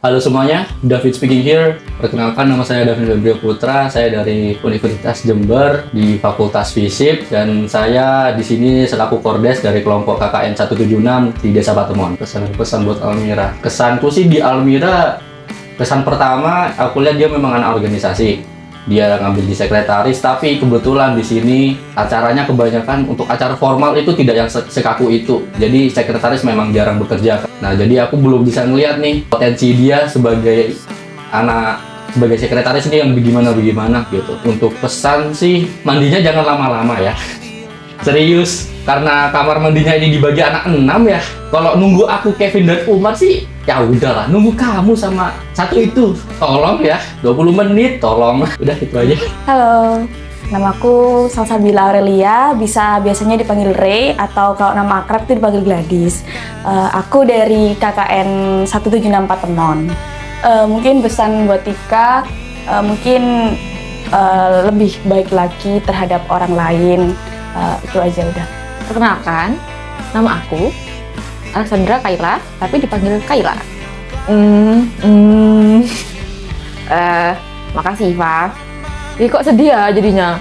Halo semuanya, David speaking here. Perkenalkan, nama saya David Febrio Putra. Saya dari Universitas Jember di Fakultas Fisip dan saya di sini selaku Kordes dari kelompok KKN 176 di Desa Patemon. Pesan buat Almira. Kesanku sih di Almira, kesan pertama aku lihat dia memang anak organisasi. Dia ngambil di sekretaris, tapi kebetulan di sini acaranya kebanyakan untuk acara formal itu tidak yang sekaku itu. Jadi sekretaris memang jarang bekerja. Nah, jadi aku belum bisa ngeliat nih potensi dia sebagai sebagai sekretaris ini yang bagaimana gitu. Untuk pesan sih, mandinya jangan lama-lama ya. Serius, karena kamar mandinya ini dibagi anak 6 ya. Kalau nunggu aku, Kevin dan Umar sih, ya udahlah, nunggu kamu sama satu itu. Tolong ya, 20 menit tolong. Udah itu aja. Halo, namaku Salsabila Aurelia, biasanya dipanggil Ray atau kalau nama akrab itu dipanggil Gladys. Aku dari KKN 176 Patemon. Mungkin pesan buat Tika, mungkin lebih baik lagi terhadap orang lain. Itu aja udah. Perkenalkan, nama aku Alexandra Kaila, tapi dipanggil Kaila. Makasih Iva. Jadi kok sedih ya jadinya?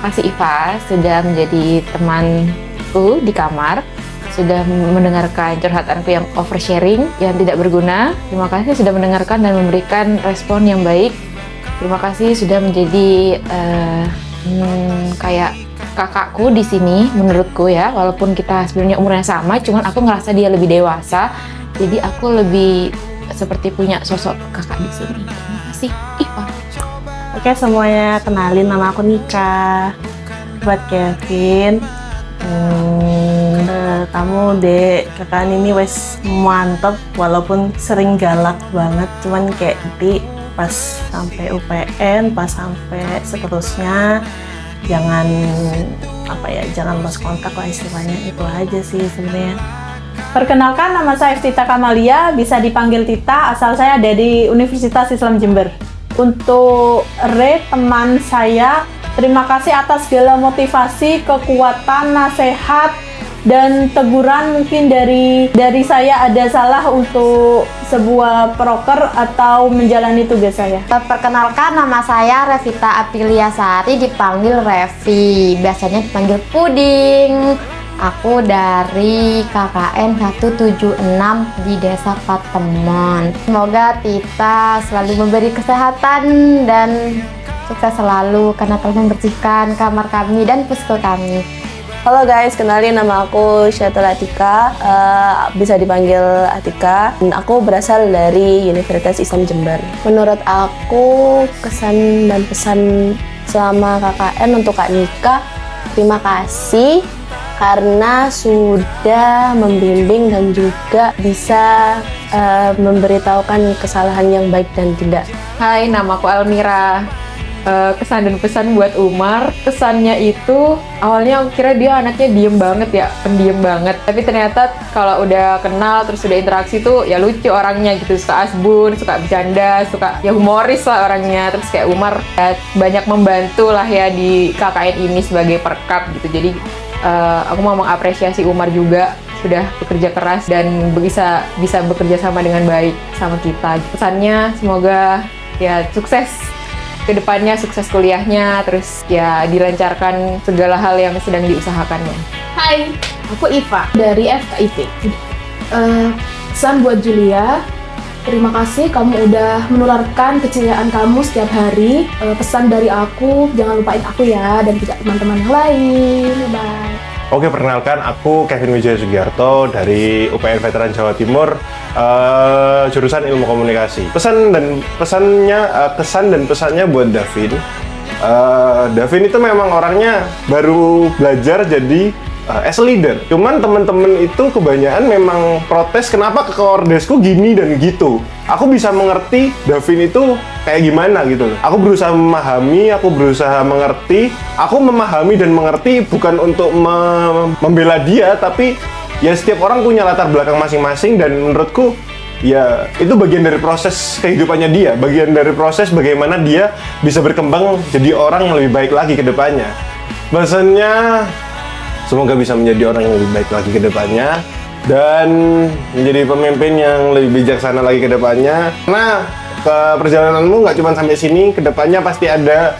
Makasih Iva sudah menjadi temanku di kamar, sudah mendengarkan curhatanku yang oversharing, yang tidak berguna. Terima kasih sudah mendengarkan dan memberikan respon yang baik. Terima kasih sudah menjadi kayak kakakku di sini menurutku ya, walaupun kita sebenarnya umurnya sama, cuman aku ngerasa dia lebih dewasa, jadi aku lebih seperti punya sosok kakak di sini. Terima kasih, Iva. Oke semuanya, kenalin nama aku Nika. Buat Kevin, kamu dek kakak ini wes mantep, walaupun sering galak banget, cuman kayak di pas sampai UPN, pas sampai seterusnya jangan lost kontak lah istilahnya. Itu aja sih sebenarnya. Perkenalkan, nama saya Tita Kamalia, bisa dipanggil Tita, asal saya dari Universitas Islam Jember. Untuk Re, teman saya, terima kasih atas segala motivasi, kekuatan, nasihat, dan teguran. Mungkin dari saya ada salah untuk sebuah proker atau menjalani tugas saya. Perkenalkan, nama saya Revita Aprilia Sari, dipanggil Revi, biasanya dipanggil Puding. Aku dari KKN 176 di Desa Patemon. Semoga Tita selalu memberi kesehatan dan sukses selalu karena telah membersihkan kamar kami dan posko kami. Halo guys, kenalin nama aku Syatul Atika, bisa dipanggil Atika. Aku berasal dari Universitas Islam Jember. Menurut aku, kesan dan pesan selama KKN untuk Kak Nika, terima kasih karena sudah membimbing dan juga bisa memberitahukan kesalahan yang baik dan tidak. Hai, namaku Almira. Kesan dan pesan buat Umar, kesannya itu awalnya aku kira dia anaknya diem banget ya, pendiam banget, tapi ternyata kalau udah kenal terus udah interaksi tuh ya lucu orangnya gitu, suka asbun, suka bercanda, suka ya humoris lah orangnya. Terus kayak Umar ya, banyak membantu lah ya di KKN ini sebagai perkap gitu. Jadi aku mau mengapresiasi Umar juga sudah bekerja keras dan bisa bekerja sama dengan baik sama kita. Pesannya semoga ya sukses kedepannya, sukses kuliahnya, terus ya dilancarkan segala hal yang sedang diusahakannya. Hai, aku Iva dari FKIP. Pesan buat Julia, terima kasih kamu udah menularkan keceriaan kamu setiap hari. Pesan dari aku, jangan lupain aku ya, dan juga teman-teman yang lain. Bye. Oke, perkenalkan, aku Kevin Wijaya Sugiarto dari UPN Veteran Jawa Timur, jurusan Ilmu Komunikasi. Kesan dan pesannya buat Davin. Davin itu memang orangnya baru belajar jadi as a leader. Cuman temen-temen itu kebanyakan memang protes kenapa ke kordesku gini dan gitu. Aku bisa mengerti Davin itu kayak gimana gitu loh. Aku berusaha memahami, aku berusaha mengerti. Aku memahami dan mengerti bukan untuk membela dia, tapi ya setiap orang punya latar belakang masing-masing dan menurutku ya itu bagian dari proses kehidupannya dia, bagian dari proses bagaimana dia bisa berkembang jadi orang yang lebih baik lagi ke depannya. Bahasanya semoga bisa menjadi orang yang lebih baik lagi ke depannya. dan menjadi pemimpin yang lebih bijaksana lagi ke depannya. Karena ke perjalananmu nggak cuma sampai sini, ke depannya pasti ada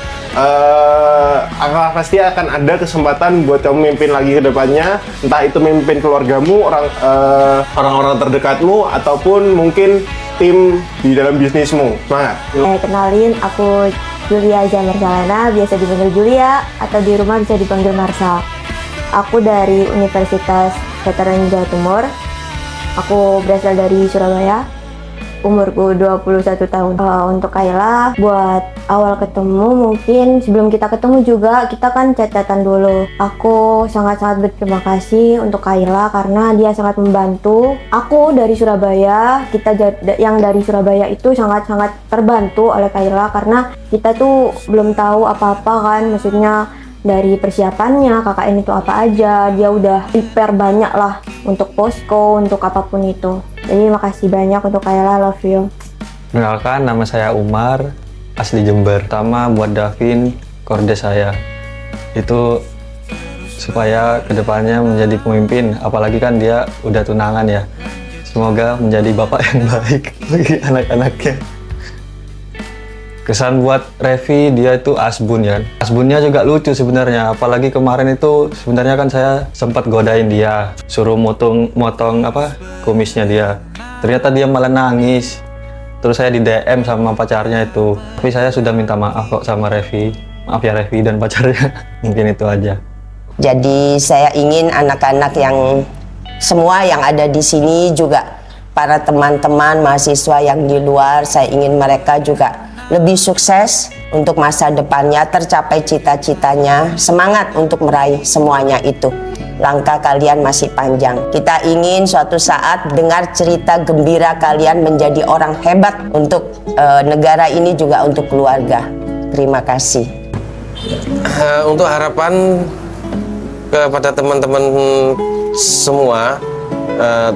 pasti akan ada kesempatan buat kamu memimpin lagi ke depannya, entah itu memimpin keluargamu, orang-orang terdekatmu, ataupun mungkin tim di dalam bisnismu. Semangat! Kenalin, aku Julia Jamar Salana, biasa dipanggil Julia, atau di rumah bisa dipanggil Marsha. Aku dari Universitas Veteran Jawa Timur. Aku berasal dari Surabaya. Umurku 21 tahun. Untuk Kayla, buat awal ketemu mungkin sebelum kita ketemu juga kita kan chat-chatan dulu. Aku sangat-sangat berterima kasih untuk Kayla karena dia sangat membantu. Aku dari Surabaya, yang dari Surabaya itu sangat-sangat terbantu oleh Kayla karena kita tuh belum tahu apa-apa kan, maksudnya dari persiapannya KKN itu apa aja, dia udah prepare banyak lah untuk posko, untuk apapun itu. Jadi makasih banyak untuk Kayla, love you. Kenalkan, nama saya Umar, asli Jember. Pertama buat Davin, kordes saya. Itu supaya kedepannya menjadi pemimpin, apalagi kan dia udah tunangan ya. Semoga menjadi bapak yang baik bagi anak-anaknya. Kesan buat Revi, dia itu asbun ya. Asbunnya juga lucu sebenarnya, apalagi kemarin itu sebenarnya kan saya sempat godain dia, suruh motong kumisnya dia. Ternyata dia malah nangis. Terus saya di DM sama pacarnya itu. Tapi saya sudah minta maaf kok sama Revi. Maaf ya Revi dan pacarnya. Mungkin itu aja. Jadi saya ingin anak-anak yang semua yang ada di sini juga, para teman-teman mahasiswa yang di luar, saya ingin mereka juga lebih sukses untuk masa depannya, tercapai cita-citanya, semangat untuk meraih semuanya itu. Langkah kalian masih panjang. Kita ingin suatu saat dengar cerita gembira kalian menjadi orang hebat untuk negara ini, juga untuk keluarga. Terima kasih. Untuk harapan kepada teman-teman semua,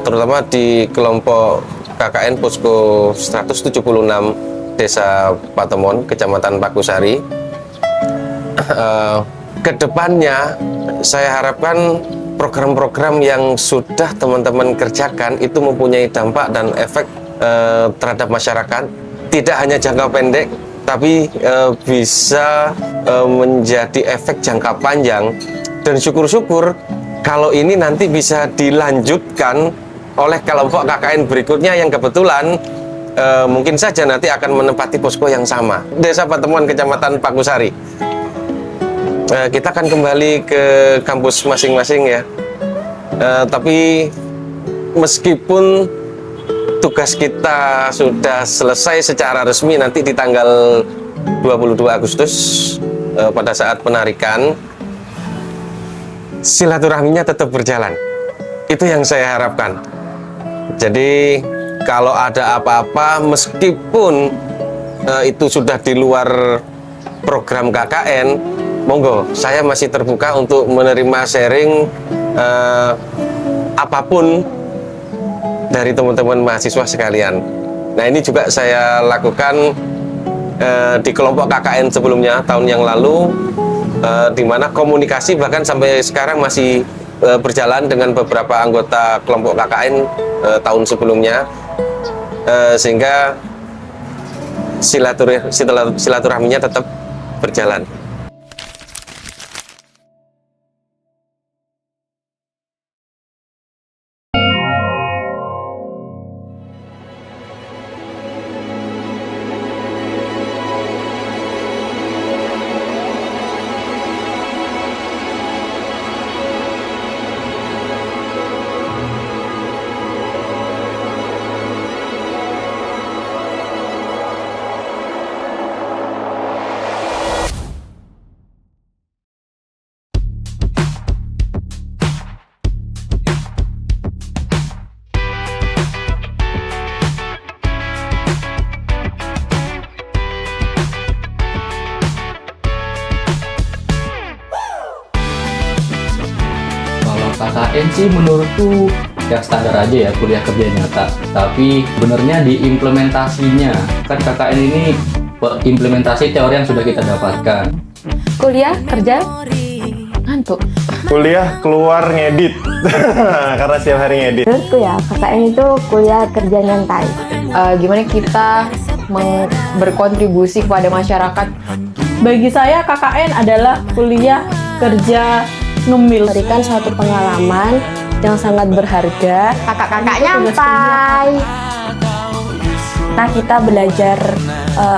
terutama di kelompok KKN Posko 176 Desa Patemon, Kecamatan Pakusari. Kedepannya saya harapkan program-program yang sudah teman-teman kerjakan itu mempunyai dampak dan efek terhadap masyarakat, tidak hanya jangka pendek, tapi bisa menjadi efek jangka panjang. Dan syukur-syukur kalau ini nanti bisa dilanjutkan oleh kelompok KKN berikutnya yang kebetulan mungkin saja nanti akan menempati posko yang sama, Desa Patemon, Kecamatan Pakusari. Kita akan kembali ke kampus masing-masing ya. Tapi meskipun tugas kita sudah selesai secara resmi nanti di tanggal 22 Agustus pada saat penarikan, silaturahminya tetap berjalan. Itu yang saya harapkan. Jadi kalau ada apa-apa, meskipun itu sudah di luar program KKN, monggo, saya masih terbuka untuk menerima sharing apapun dari teman-teman mahasiswa sekalian. Nah, ini juga saya lakukan di kelompok KKN sebelumnya, tahun yang lalu, di mana komunikasi bahkan sampai sekarang masih berjalan dengan beberapa anggota kelompok KKN tahun sebelumnya. Sehingga silaturahminya tetap berjalan. KKN sih menurutku ya standar aja ya, kuliah kerja nyata. Tapi benernya di implementasinya, kan KKN ini implementasi teori yang sudah kita dapatkan. Kuliah, kerja, ngantuk. Kuliah keluar ngedit karena setiap hari ngedit. Menurutku ya, KKN itu kuliah kerja nyantai. Gimana kita berkontribusi kepada masyarakat? Bagi saya KKN adalah kuliah kerja ngemil. Memberikan suatu pengalaman yang sangat berharga. Kakak-kakak nyampai. Nah, kita belajar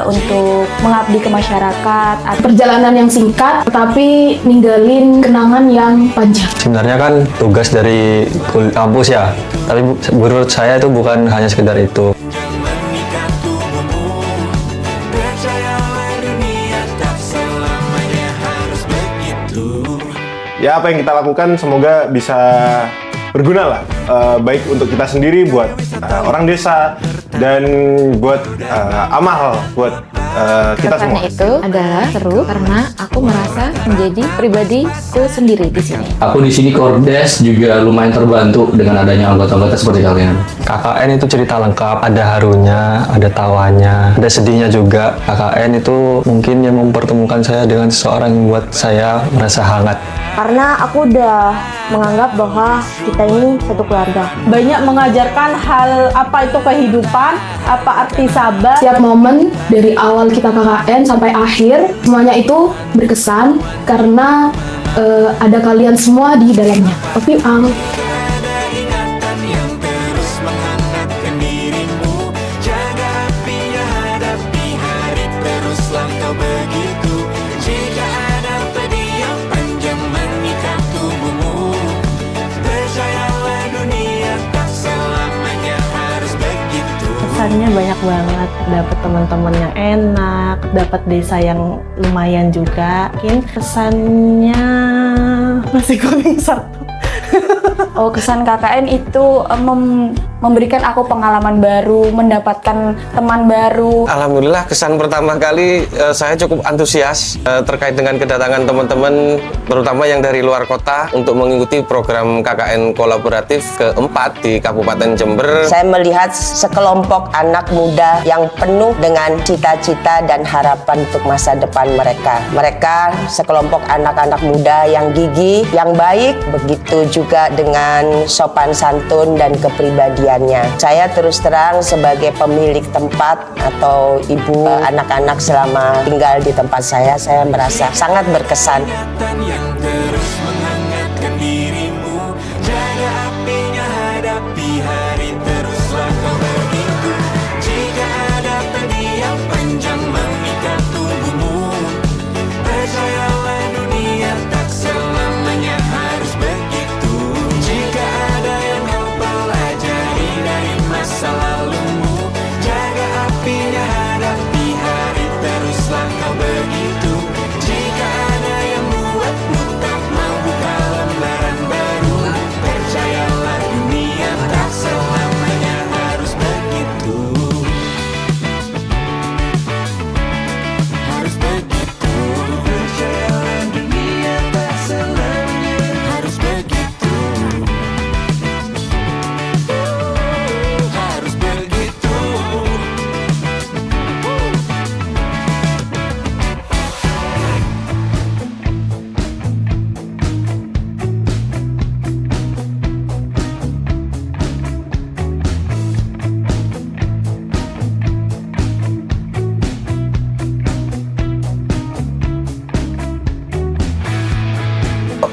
untuk mengabdi ke masyarakat. Perjalanan yang singkat, tapi ninggalin kenangan yang panjang. Sebenarnya kan tugas dari kampus ya, tapi menurut saya itu bukan hanya sekedar itu. Ya, apa yang kita lakukan semoga bisa berguna lah, baik untuk kita sendiri, buat orang desa, dan buat amal buat kita semua. Karena itu adalah seru karena aku merasa menjadi pribadiku sendiri di sini. Aku di sini Kordes juga lumayan terbantu dengan adanya anggota-anggota seperti kalian. KKN itu cerita lengkap, ada harunya, ada tawanya, ada sedihnya juga. KKN itu mungkin yang mempertemukan saya dengan seseorang yang membuat saya merasa hangat. Karena aku udah menganggap bahwa kita ini satu keluarga. Banyak mengajarkan hal apa itu kehidupan, apa arti sabar. Setiap momen dari awal kita KKN sampai akhir, semuanya itu berkesan karena ada kalian semua di dalamnya. Oke, Kesannya banyak banget, dapat teman-teman yang enak, dapat desa yang lumayan juga. Mungkin kesannya masih kurang satu. Oh, kesan KKN itu memberikan aku pengalaman baru, mendapatkan teman baru. Alhamdulillah, kesan pertama kali saya cukup antusias terkait dengan kedatangan teman-teman, terutama yang dari luar kota, untuk mengikuti program KKN kolaboratif keempat di Kabupaten Jember. Saya melihat sekelompok anak muda yang penuh dengan cita-cita dan harapan untuk masa depan mereka. Mereka sekelompok anak-anak muda yang gigih, yang baik, begitu juga dengan sopan santun dan kepribadiannya. Saya terus terang sebagai pemilik tempat atau ibu anak-anak selama tinggal di tempat saya merasa sangat berkesan.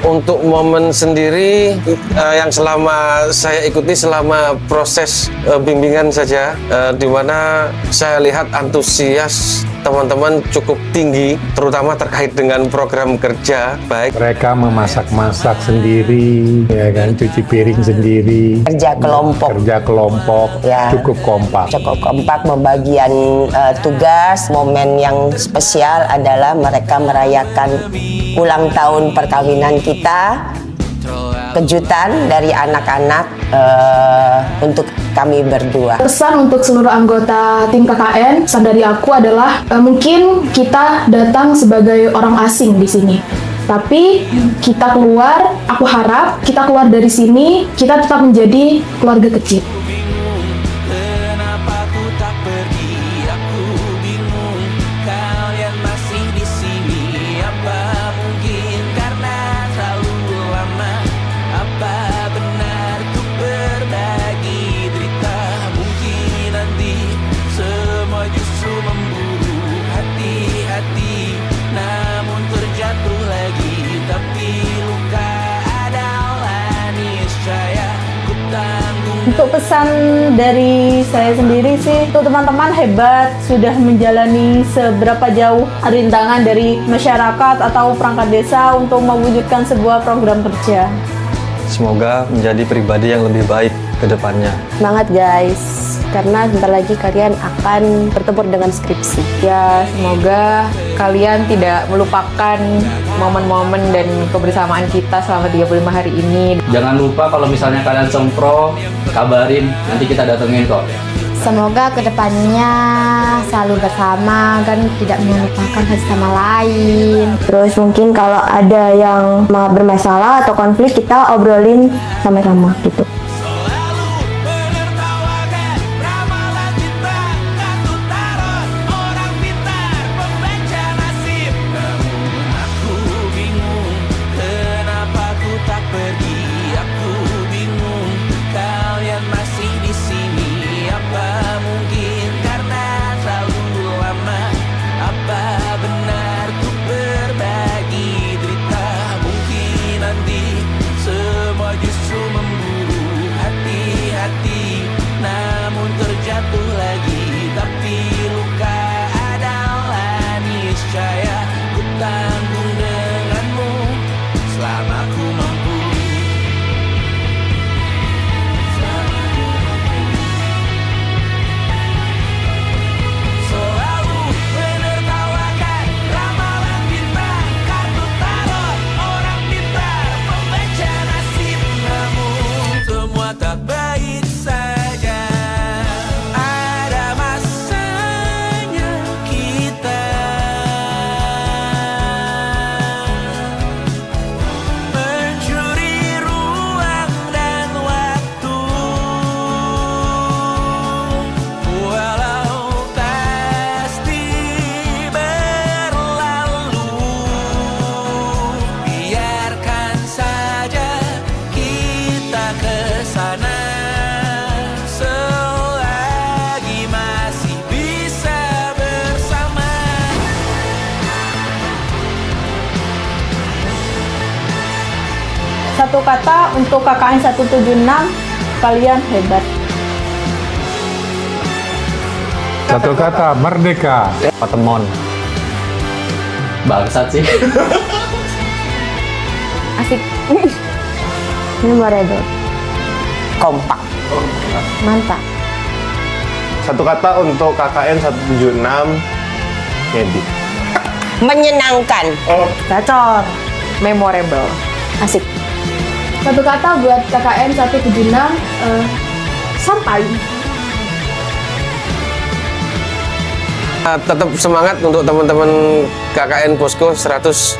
Untuk momen sendiri yang selama saya ikuti selama proses bimbingan saja, di mana saya lihat antusias teman-teman cukup tinggi, terutama terkait dengan program kerja baik. Mereka memasak-masak sendiri, ya kan, cuci piring sendiri. Kerja kelompok, ya, cukup kompak. Cukup kompak membagian tugas. Momen yang spesial adalah mereka merayakan ulang tahun perkawinan kita. Kejutan dari anak-anak untuk kami berdua. Pesan untuk seluruh anggota tim KKN, pesan dari aku adalah mungkin kita datang sebagai orang asing di sini. Tapi kita keluar, aku harap kita keluar dari sini, kita tetap menjadi keluarga kecil. Kalian masih di sini, apa mungkin karena terlalu Untuk pesan dari saya sendiri sih, untuk teman-teman hebat, sudah menjalani seberapa jauh rintangan dari masyarakat atau perangkat desa untuk mewujudkan sebuah program kerja. Semoga menjadi pribadi yang lebih baik ke depannya. Semangat guys, karena bentar lagi kalian akan bertempur dengan skripsi. Ya, semoga kalian tidak melupakan momen-momen dan kebersamaan kita selama 35 hari ini. Jangan lupa kalau misalnya kalian sempro, kabarin, nanti kita datengin kok. Semoga kedepannya selalu bersama dan tidak melupakan satu sama lain. Terus mungkin kalau ada yang bermasalah atau konflik, kita obrolin sama-sama gitu. Satu kata untuk KKN 176, kalian hebat. Satu kata, merdeka. Patemon. Bangsat sih. Asik. Memorable. Kompak. Mantap. Satu kata untuk KKN 176, ngedit. Menyenangkan. Gacor. Memorable. Asik. Satu kata buat KKN 176, santai. Tetap semangat untuk teman-teman KKN Posko 176.